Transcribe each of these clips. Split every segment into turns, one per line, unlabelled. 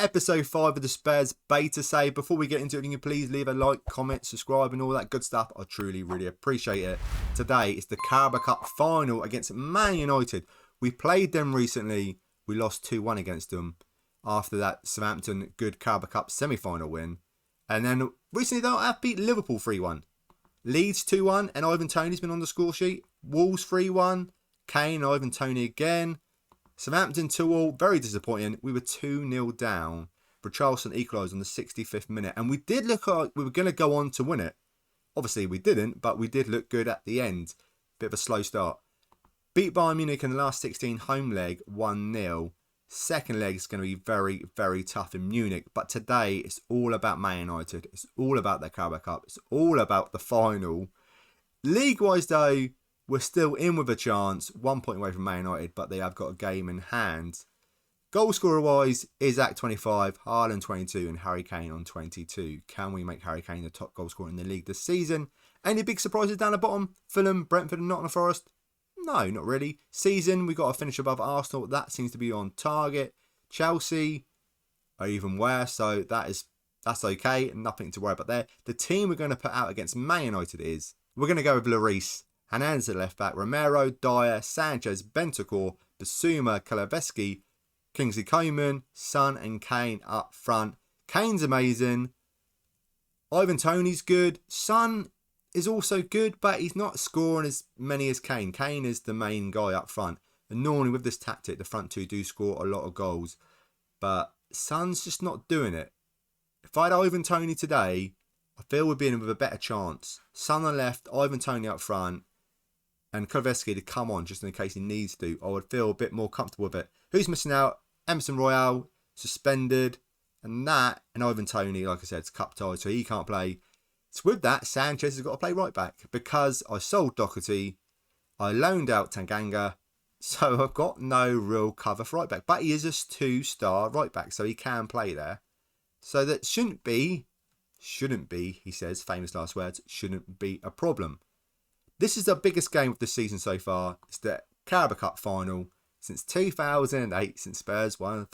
episode 5 of the Spurs Beta save. Before we get into it, can you please leave a like, comment, subscribe and all that good stuff. I truly, really appreciate it. Today, it's the Carabao Cup Final against Man United. We played them recently. We lost 2-1 against them after that Southampton good Carabao Cup semi-final win. And then recently, though, I've beat Liverpool 3-1. Leeds 2-1, and Ivan Toney's been on the score sheet. Wolves 3-1. Kane, Ivan Toney again. Southampton 2-2, very disappointing. We were 2-0 down. Richarlison equalised on the 65th minute. And we did look like we were going to go on to win it. Obviously, we didn't, but we did look good at the end. Bit of a slow start. Beat Bayern Munich in the last 16 home leg, 1-0. Second leg is going to be very, very tough in Munich. But today, it's all about Man United. It's all about the Carabao Cup. It's all about the final. League-wise, though, we're still in with a chance. 1 point away from Man United, but they have got a game in hand. Goal scorer-wise, Isaac 25, Haaland 22, and Harry Kane on 22. Can we make Harry Kane the top goal scorer in the league this season? Any big surprises down the bottom? Fulham, Brentford, and Nottingham Forest? No, not really. Season, we've got to finish above Arsenal. That seems to be on target. Chelsea are even worse, so that's okay. Nothing to worry about there. The team we're going to put out against Man United is, we're going to go with Lloris, Hernandez at left back, Romero, Dyer, Sanchez, Bentancur, Basuma, Kalaveski, Kingsley Coman, Son and Kane up front. Kane's amazing. Ivan Toney's good. Son is also good, but he's not scoring as many as Kane. Kane is the main guy up front. And normally with this tactic, the front two do score a lot of goals. But Son's just not doing it. If I had Ivan Toney today, I feel we'd be in with a better chance. Son on the left, Ivan Toney up front, and Kalaveski to come on just in case he needs to. I would feel a bit more comfortable with it. Who's missing out? Emerson Royale, suspended. And Ivan Toney, like I said, it's cup tied, so he can't play. So with that, Sanchez has got to play right back because I sold Doherty, I loaned out Tanganga, so I've got no real cover for right back. But he is a 2-star right back, so he can play there. So that shouldn't be, he says, famous last words, shouldn't be a problem. This is the biggest game of the season so far. It's the Carabao Cup Final since 2008, since Spurs won.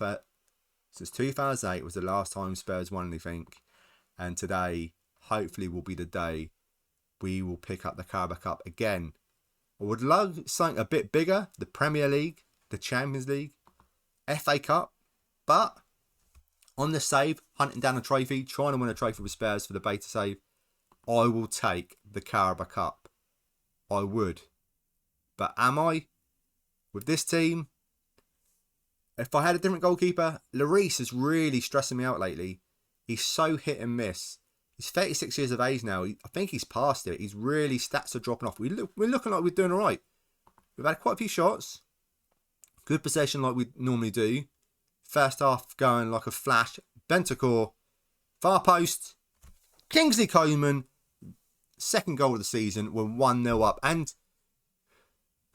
Since 2008 was the last time Spurs won anything, and today hopefully will be the day we will pick up the Carabao Cup again. I would love something a bit bigger, the Premier League, the Champions League, FA Cup, but on the save, hunting down a trophy, trying to win a trophy with Spurs for the beta save, I will take the Carabao Cup. I would. But am I? With this team, if I had a different goalkeeper, Lloris is really stressing me out lately. He's so hit and miss. He's 36 years of age now. I think he's past it. He's really, stats are dropping off. We're looking like we're doing all right. We've had quite a few shots. Good possession like we normally do. First half going like a flash. Bentancur, far post. Kingsley Coman, second goal of the season. We're 1-0 up. And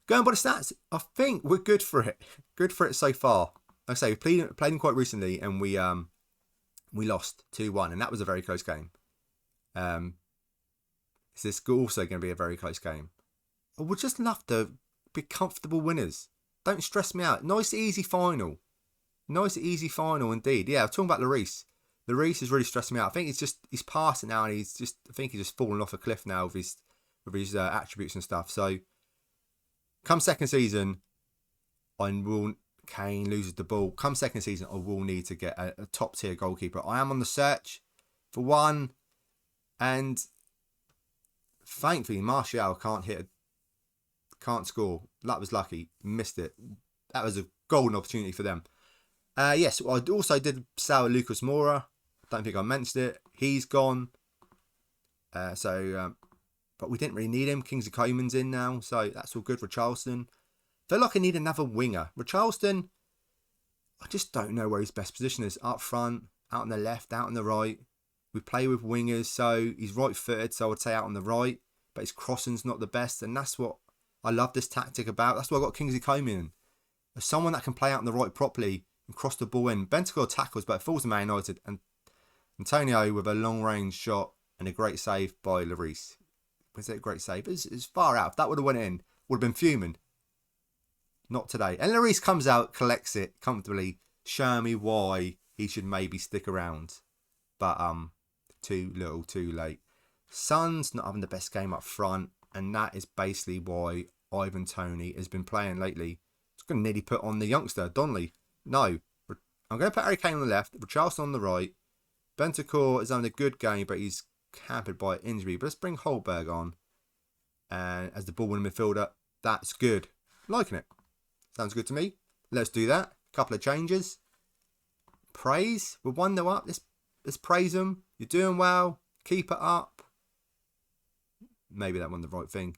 going by the stats, I think we're good for it. Good for it so far. Like I say, we played him quite recently and we lost 2-1. And that was a very close game. Is this also going to be a very close game? I would just love to be comfortable winners. Don't stress me out. Nice easy final. Nice easy final indeed. Yeah, I'm talking about Lloris. Lloris is really stressing me out. I think he's past it now, and I think he's just fallen off a cliff now with his attributes and stuff. So come second season, Kane loses the ball. Come second season, I will need to get a top tier goalkeeper. I am on the search for one. And thankfully, Martial can't score. That was lucky. Missed it. That was a golden opportunity for them. Yes, I also did sell Lucas Moura. Don't think I mentioned it. He's gone. But we didn't really need him. Kingsley Coman's in now, so that's all good for Richarlison. Feel like I need another winger. Richarlison, I just don't know where his best position is. Up front, out on the left, out on the right. We play with wingers, so he's right-footed, so I would say out on the right. But his crossing's not the best, and that's what I love this tactic about. That's why I got Kingsley Coman in. As someone that can play out on the right properly and cross the ball in. Bentancur tackles, but it falls to Man United. And Antonio with a long-range shot and a great save by Lloris. Was it a great save? It's far out. If that would have went in, would have been fuming. Not today. And Lloris comes out, collects it comfortably, showing me why he should maybe stick around. But too little, too late. Son's not having the best game up front, and that is basically why Ivan Toney has been playing lately. He's going to nearly put on the youngster, Donnelly. No, I'm going to put Harry Kane on the left, Richarlison on the right. Bentancur is having a good game, but he's hampered by injury. But let's bring Holberg on. And as the ball-winning midfielder, that's good. Liking it. Sounds good to me. Let's do that. Couple of changes. Praise. We're 1-0 up. Let's praise them. You're doing well. Keep it up. Maybe that wasn't the right thing.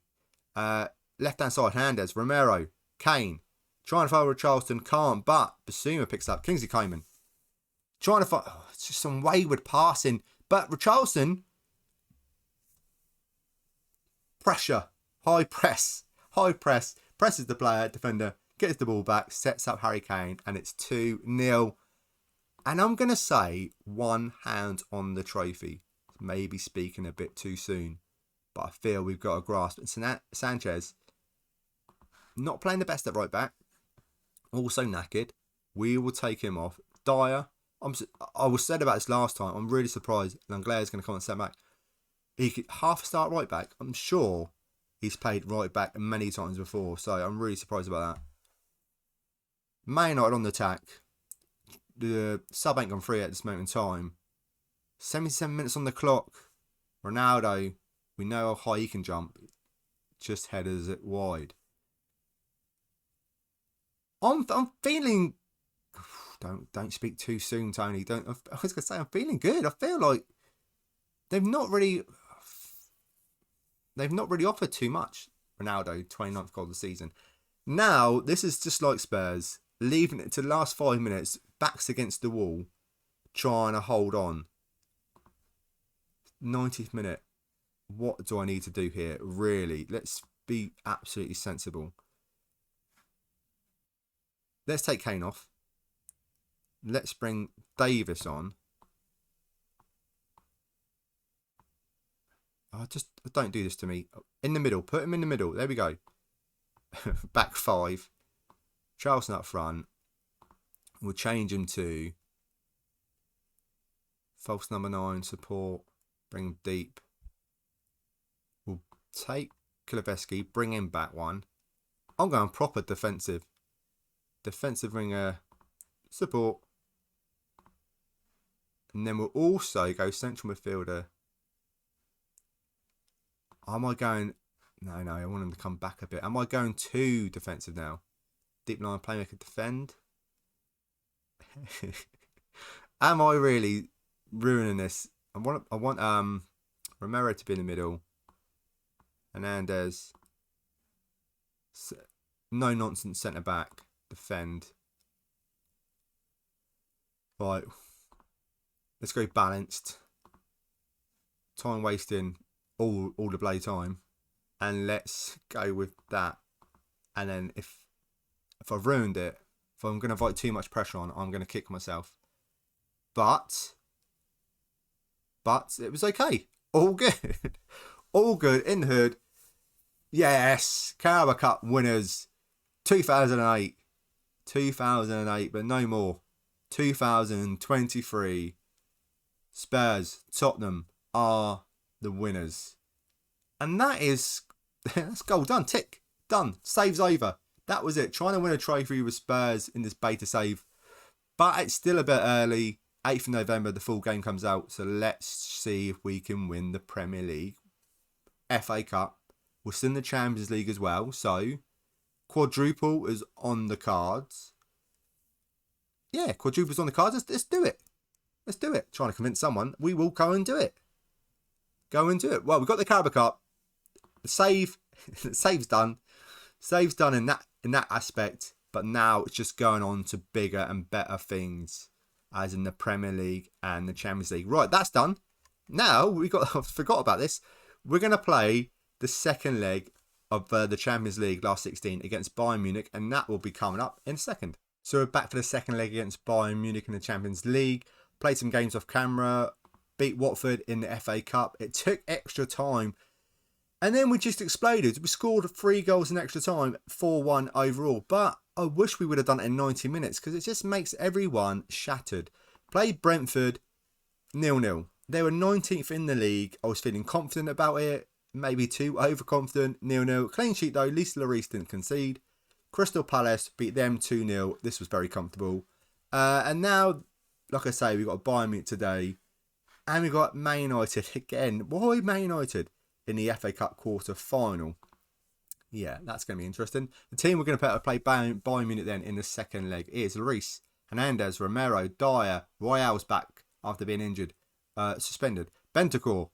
Left-hand side, Hernandez, Romero, Kane. Trying to follow Richarlison, can't, but Basuma picks up. Kingsley Coman. Trying to find... Oh, it's just some wayward passing. But Richarlison... Pressure. High press. Presses the player, defender, gets the ball back, sets up Harry Kane, and it's 2-0. And I'm going to say 1 hand on the trophy. Maybe speaking a bit too soon. But I feel we've got a grasp. And Sanchez, not playing the best at right back. Also knackered. We will take him off. Dyer. I was said about this last time. I'm really surprised Langlais is going to come and set back. He could half start right back. I'm sure he's played right back many times before. So I'm really surprised about that. Man United on the attack. The sub ain't gone free at this moment in time. 77 minutes on the clock. Ronaldo. We know how high he can jump. Just headers it wide. I'm feeling... Don't speak too soon, Tony. I was going to say, I'm feeling good. I feel like they've not really offered too much. Ronaldo, 29th goal of the season. Now, this is just like Spurs. Leaving it to the last 5 minutes, backs against the wall, trying to hold on. 90th minute. What do I need to do here? Really, let's be absolutely sensible. Let's take Kane off. Let's bring Davis on. Don't do this to me. In the middle. Put him in the middle. There we go. Back 5. Charleston up front. We'll change him to false number 9 support. Bring him deep. We'll take Kuleveski. Bring him back one. I'm going proper defensive. Defensive winger support. And then we'll also go central midfielder. Am I going... No, I want him to come back a bit. Am I going too defensive now? Deep line playmaker defend. Am I really ruining this? I want Romero to be in the middle. Hernandez. No nonsense centre back. Defend. Right. Let's go balanced. Time wasting all the play time. And let's go with that. And then if I've ruined it, if I'm going to invite too much pressure on, I'm going to kick myself. But it was okay. All good. All good in the hood. Yes. Carabao Cup winners. 2008. 2008, but no more. 2023. Spurs, Tottenham are the winners. And that is... That's goal done. Tick. Done. Save's over. That was it. Trying to win a trophy with Spurs in this beta save. But it's still a bit early. 8th of November, the full game comes out. So let's see if we can win the Premier League. FA Cup. We're still in the Champions League as well. So, quadruple is on the cards. Yeah, quadruple's on the cards. Let's do it. Let's do it. Trying to convince someone. We will go and do it. Go and do it. Well, we've got the Carabao Cup. The save's done. Save's done in that aspect. But now it's just going on to bigger and better things, as in the Premier League and the Champions League. Right, that's done. Now I forgot about this. We're going to play the second leg of the Champions League last 16 against Bayern Munich, and that will be coming up in a second. So we're back for the second leg against Bayern Munich in the Champions League. Played some games off camera. Beat Watford in the FA Cup. It took extra time. And then we just exploded. We scored 3 goals in extra time. 4-1 overall. But I wish we would have done it in 90 minutes, because it just makes everyone shattered. Played Brentford 0-0. They were 19th in the league. I was feeling confident about it. Maybe too overconfident. 0-0. Clean sheet though. At least Lloris didn't concede. Crystal Palace beat them 2-0. This was very comfortable. And now, like I say, we've got Bayern Munich today. And we've got Man United again. Why Man United in the FA Cup quarter final? Yeah, that's going to be interesting. The team we're going to play Bayern Munich then in the second leg is Lloris, Hernandez, Romero, Dyer, Royale's back after being injured, suspended. Bentancur,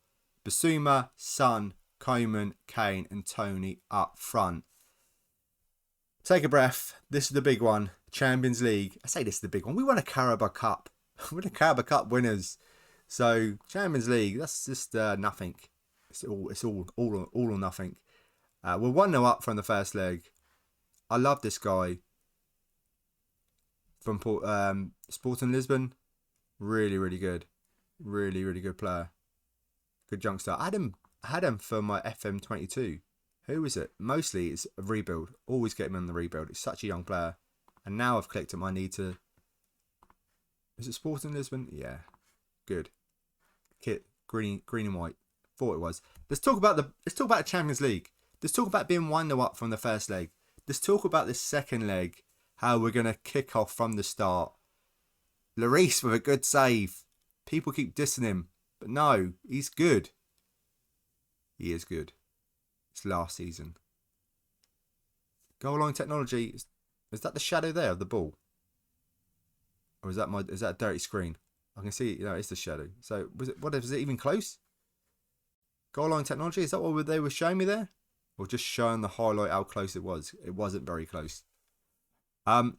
Bissouma, Son, Koeman, Kane and Tony up front. Take a breath. This is the big one. Champions League. I say this is the big one. We won a Carabao Cup. We're the Carabao Cup winners. So Champions League, that's just nothing. It's all or nothing. We're 1-0 up from the first leg. I love this guy from Sporting Lisbon. Really, really good. Really, really good player. Good youngster. I had him for my FM22. Who is it? Mostly it's a rebuild. Always get him in the rebuild. It's such a young player. And now I've clicked him. I need to... Is it Sporting Lisbon? Yeah. Good. Kit. Green and white. Thought it was. Let's talk about the Champions League. Let's talk about being 1-0 up from the first leg. Let's talk about this second leg. How we're going to kick off from the start. Lloris with a good save. People keep dissing him. But no, he's good. He is good. It's last season. Goal line technology. Is that the shadow there of the ball? Or is that a dirty screen? I can see, it's the shadow. So was it even close? Goal line technology, is that what they were showing me there? Or just showing the highlight how close it was? It wasn't very close. Bayern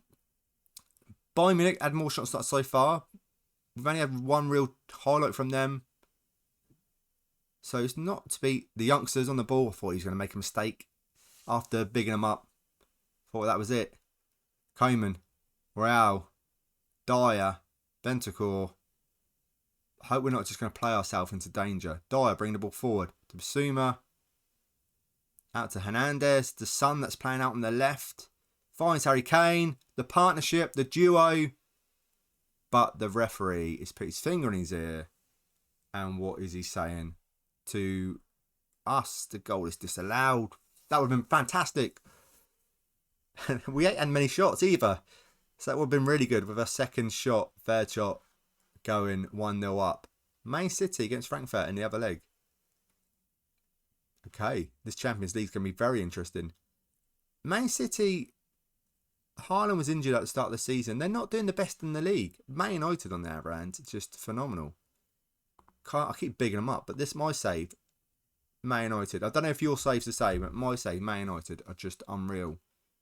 Munich had more shots so far. We've only had one real highlight from them. So it's not to beat the youngsters on the ball. I thought he was going to make a mistake after bigging them up. Thought that was it. Koeman, Royale, Dyer, Bentancur. Hope we're not just going to play ourselves into danger. Dyer, bring the ball forward to Bissouma. Out to Hernandez. The Son that's playing out on the left. Finds Harry Kane. The partnership, the duo. But the referee has put his finger in his ear. And what is he saying? To us, the goal is disallowed. That would have been fantastic. We ain't had many shots either. So that would have been really good with a second shot, third shot, going 1-0 up. Man City against Frankfurt in the other leg. Okay, this Champions League is going to be very interesting. Man City, Haaland was injured at the start of the season. They're not doing the best in the league. Man United on the other hand, it's just phenomenal. I keep bigging them up, but this my save, Man United. I don't know if your save's the same, but my save, Man United, are just unreal.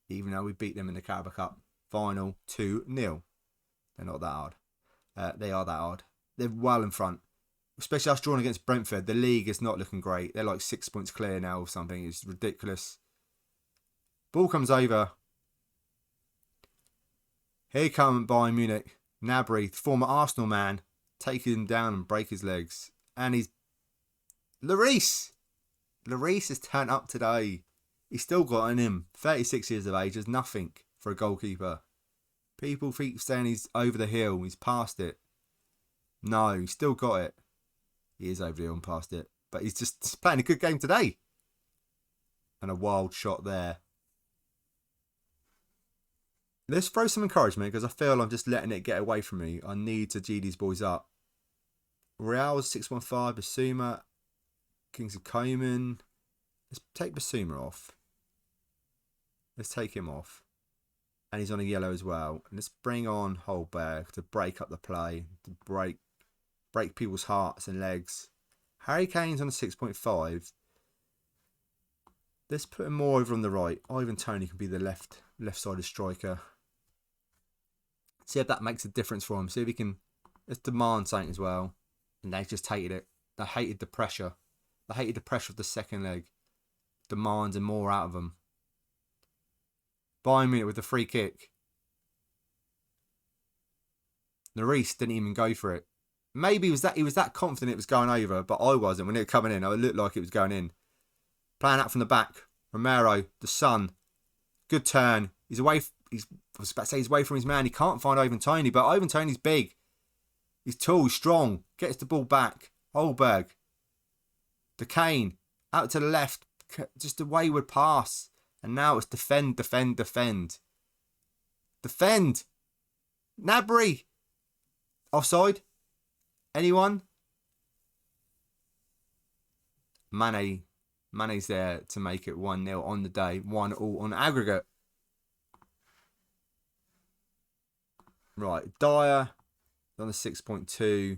Even though we beat them in the Carabao Cup Final 2-0. They're not that hard. They are that hard. They're well in front. Especially us drawing against Brentford. The league is not looking great. They're like 6 points clear now or something. It's ridiculous. Ball comes over. Here come Bayern Munich. Gnabry, former Arsenal man, take him down and break his legs. And he's... Lloris has turned up today. He's still got in him. 36 years of age is nothing for a goalkeeper. People keep saying he's over the hill. He's past it. No, he's still got it. He is over the hill and past it. But he's just playing a good game today. And a wild shot there. Let's throw some encouragement because I feel I'm just letting it get away from me. I need to G these boys up. Real's 615, Bissouma, Kings of Koeman. Let's take Bissouma off. Let's take him off. And he's on a yellow as well. And let's bring on Holberg to break up the play, to break people's hearts and legs. Harry Kane's on a 6.5. Let's put him more over on the right. Ivan Toney can be the left-sided striker. See if that makes a difference for him. See if he can... Let's demand something as well. And they just hated it. They hated the pressure. They hated the pressure of the second leg. Demanding more out of them. Bayern Munich with the free kick. Lloris didn't even go for it. Maybe he was that confident it was going over, but I wasn't. When it was coming in, it looked like it was going in. Playing out from the back. Romero, the Son. Good turn. He's away. I was about to say he's away from his man. He can't find Ivan Toney, but Ivan Toney's big. He's tall, strong. Gets the ball back. Holberg. De Kane. Out to the left. Just a wayward pass. And now it's defend, defend, defend. Defend. Gnabry. Offside. Anyone? Mane's there to make it 1-0 on the day. 1-1 on aggregate. Right. Dyer on the 6.2.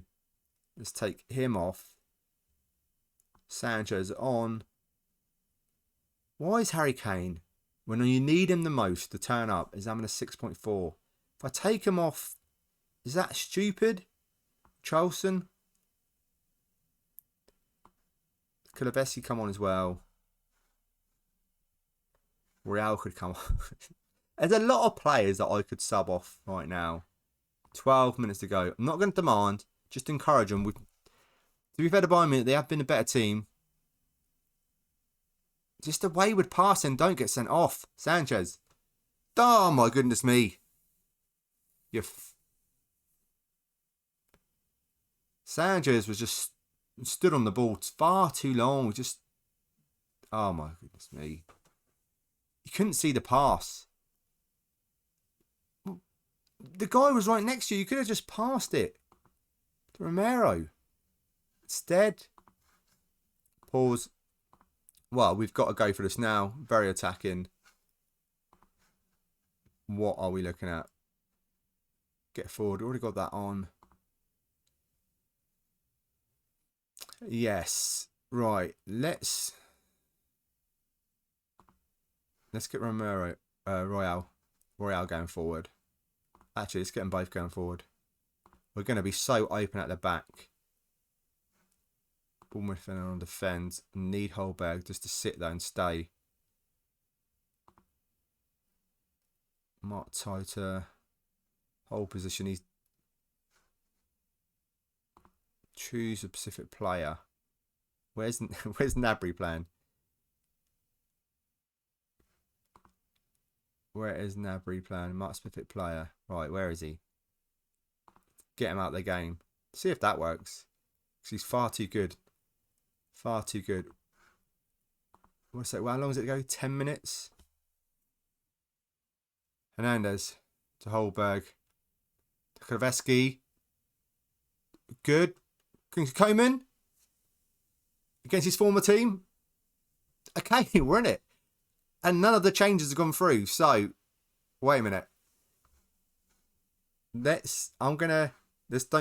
Let's take him off. Sanchez on. Why is Harry Kane, when you need him the most to turn up, is having a 6.4? If I take him off, is that stupid? Charleston. Kulusevski come on as well. Real could come on. There's a lot of players that I could sub off right now. 12 minutes to go. I'm not going to demand. Just encourage them. To be fair to Bayern Munich, they have been a better team. Just a wayward pass and don't get sent off. Sanchez. Oh my goodness me. Sanchez was just stood on the ball far too long. Just, oh my goodness me. You couldn't see the pass. The guy was right next to you. You could have just passed it to Romero. Instead, pause. Well, we've got to go for this now. Very attacking. What are we looking at? Get forward. Already got that on. Yes. Right. Let's get Romero, Royale going forward. Actually, let's get them both going forward. We're going to be so open at the back. Bournemouth on defence. Need Holberg just to sit there and stay. Mark tighter. Hold position. He's choose a specific player. Where's Gnabry playing? Where is Gnabry playing? Mark specific player. Right, where is he? Get him out of the game. See if that works. Because he's far too good. Far too good. What's that? Well, how long does it go? 10 minutes? Hernandez to Holberg. To Kulusevski. Good. Coman. Against his former team. Okay, we're in it. And none of the changes have gone through. So, wait a minute. Let's don't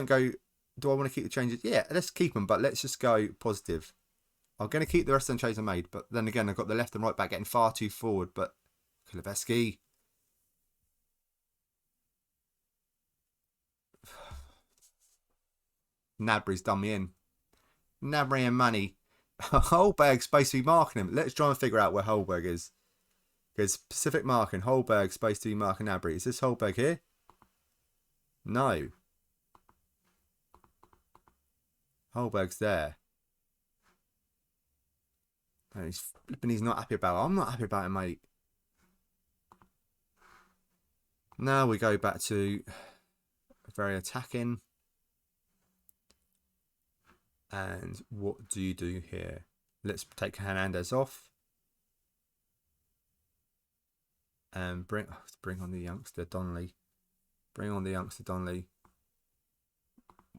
go, do I want to keep the changes? Yeah, let's keep them, but let's just go positive. I'm going to keep the rest of the changes I made, but then again, I've got the left and right back getting far too forward, but Kulusevski. Gnabry's done me in. Gnabry and Manny. Holberg's supposed to be marking him. Let's try and figure out where Holberg is. Because specific marking. Holberg's supposed to be marking Gnabry. Is this Holberg here? No. Holberg's there. And he's not happy about it. I'm not happy about it, mate. Now we go back to very attacking. And what do you do here? Let's take Hernandez off. And bring on the youngster Donnelly. Bring on the youngster Donnelly.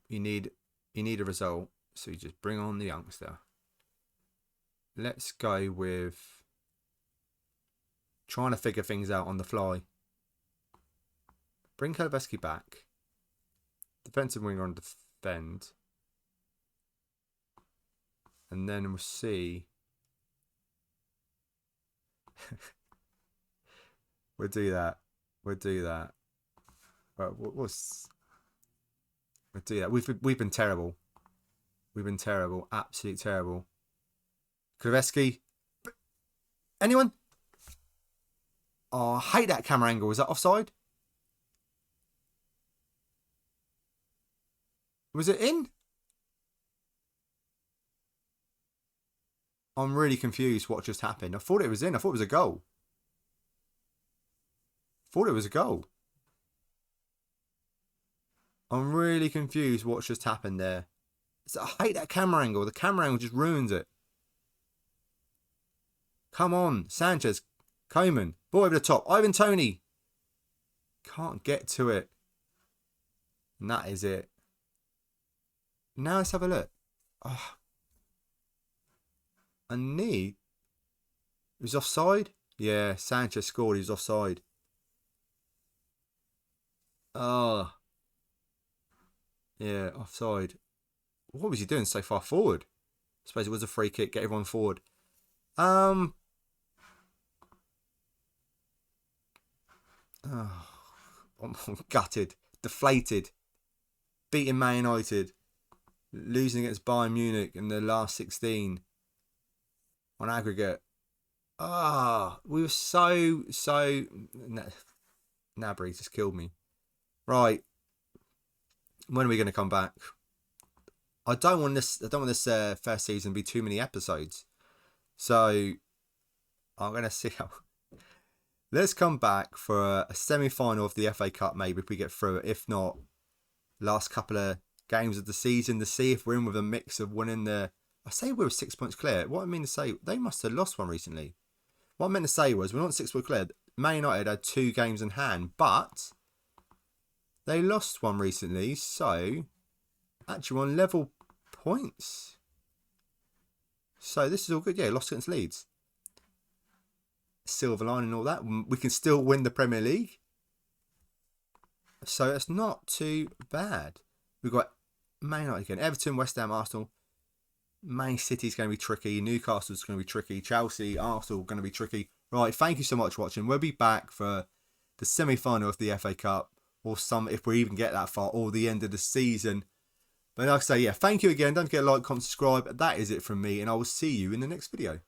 You need a result, so you just bring on the youngster. Let's go with trying to figure things out on the fly. Bring Kulusevski back. Defensive winger on defend. And then we'll see. We'll do that. We'll do that. We'll do that. We've been terrible. We've been terrible. Absolutely terrible. Kulusevski. Anyone? Oh, I hate that camera angle. Is that offside? Was it in? I'm really confused what just happened. I thought it was in. I thought it was a goal. I'm really confused what's just happened there. I hate that camera angle. The camera angle just ruins it. Come on, Sanchez, Coman, ball over the top. Ivan Toney. Can't get to it. And that is it. Now let's have a look. Oh. A knee. It was offside? Yeah, Sanchez scored. He was offside. Oh. Yeah, offside. What was he doing so far forward? I suppose it was a free kick. Get everyone forward. Oh, I'm gutted. Deflated. Beating Man United. Losing against Bayern Munich in the last 16. On aggregate. We were so... Nabry just killed me. Right. When are we going to come back? I don't want this first season to be too many episodes. So I'm going to see how... Let's come back for a semi-final of the FA Cup, maybe, if we get through it. If not, last couple of games of the season to see if we're in with a mix of winning the... I say we were 6 points clear. What I mean to say, they must have lost one recently. What I meant to say was, we're not 6 points clear. Man United had 2 games in hand, but they lost one recently, so actually we're on level points. So this is all good. Yeah, lost against Leeds. Silver line and all that. We can still win the Premier League. So it's not too bad. We've got Man United again. Everton, West Ham, Arsenal. Man City's going to be tricky. Newcastle's going to be tricky. Chelsea, Arsenal going to be tricky. Right, thank you so much for watching. We'll be back for the semi-final of the FA Cup, or some, if we even get that far, or the end of the season. But like I say, yeah, thank you again. Don't forget to like, comment, subscribe. That is it from me, and I will see you in the next video.